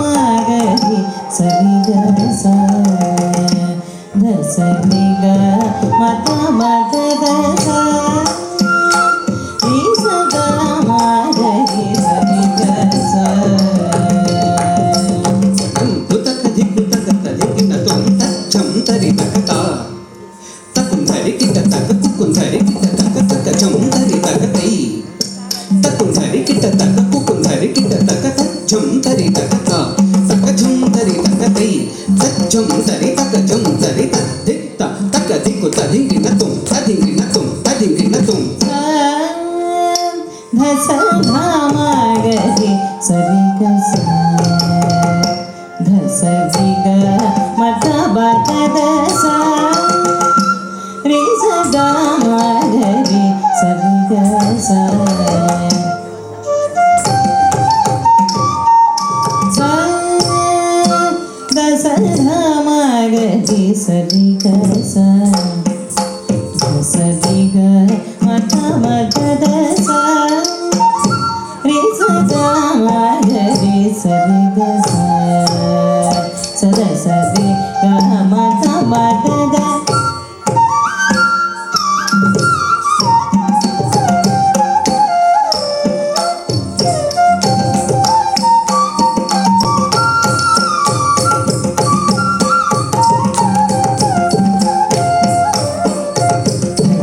ಮಗರಿ ಸರಿ ಗ ಸ ಧ ಸರಿ ಗ ಮತ ಮತ ದ ಸ ರಿ ಸ ಗ ಮಗರಿ ಸರಿ ಗ ಸ ತುತಕ ದಿಕ್ಕು ತಕ ತದಿಕ್ಕಿನ ತುಂ ತಚ್ಚಂ ತರಿ ತಕತ ತಕುಂ ತರಿ ಕಿಟ ತಕ ಕುಕುಂ ತರಿ ಕಿಟ ತಕ ತಕ ಚಂ ತರಿ ತಕತೈ ತಕುಂ ತರಿ ಕಿಟ ತಕ ಕುಕುಂ ತರಿ ಕಿಟ ತಕ ತಚ್ಚಂ ತರಿ ತಕತ ತಕ ಚಂ ತರಿ ತಕತೈ ತಚ್ಚಂ ತರಿ ತಕ ಚಂ ತರಿ ತದಿತ್ತ ತಕ ದಿಕ್ಕು ತದಿಂಗಿನ ತುಂ ತದಿಂಗಿನ ತುಂ ತದಿಂಗಿನ ತುಂ ಧ ಸ ಧ ಮಗರಿ ಸರಿ ಗ ಸ ಧ ಸರಿ ಗ ಮತ ಬತ ದ ಸ ರಿ ಸ ಗ ಮಗರಿ ಸರಿ ಗ ಸ ಸ ದ ಸ ಧ ಮಗರಿ ಸರಿ ಗ ಸ ಧ ಸರಿ ಗ ಮತ ಮತ ದ ಸ ರಿ ಸ ಗ ಮಗರಿ ಸರಿ ಗ ಸ ಸ ದ ಸರಿ ಗ ಮತ ಮತ ದ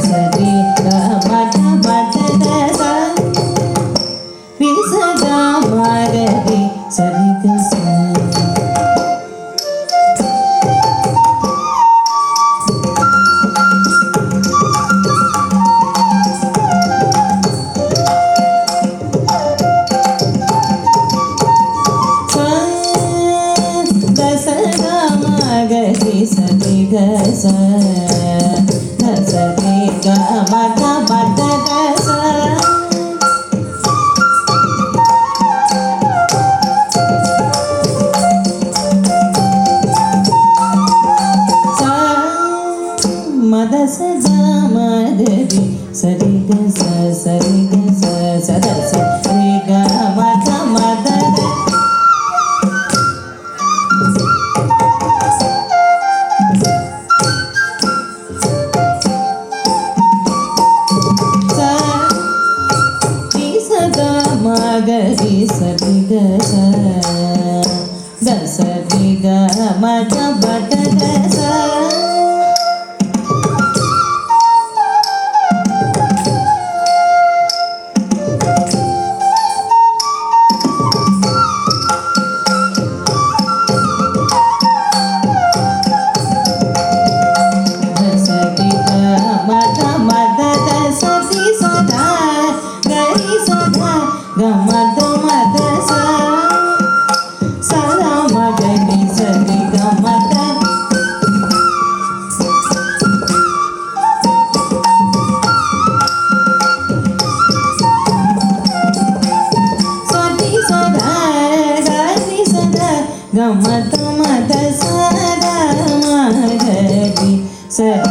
ಸರಿ ಗ ಮತ ಮತ ದ ಸ ರಿ ಸ ಗ ಮಗರಿ ಸರಿ ಗ ಸ ದ ಸ ಗ ಮಗರಿ ಸರಿ ಗ ಸ ಧ ಸರಿ ಗ ಮತ ಮತ ದ ಸ ಸ ಮದ ಸ ಗ ಮಗರಿ ಸರಿ ಗ ಸ ಸರಿ ಗ ಸ ಸ ದ ಸರಿ ಗ ಮತ ಮತ ದ ಸ ರಿ ಸ ಗ ಮಗರಿ ಸರಿ ಗ ಸ ದ ಸರಿ ಗ ಮತ ಬತ ದ ಸ ಧ ಸರಿ ಗ ಮತ ಮತ ದ ಸರಿ ಸ ಧ ಗರಿ ಸ ಧ ಗ ಮತ ಮತ ಸ ಸ ಧ ಮಗರಿ ಸರಿ ಗ ಮತ ಸರಿ ಸ ಧ ಗರಿ ಸ ಧ ಗ ಮತ ಮತ ಸ ಧ ಮಗರಿ ಸರಿ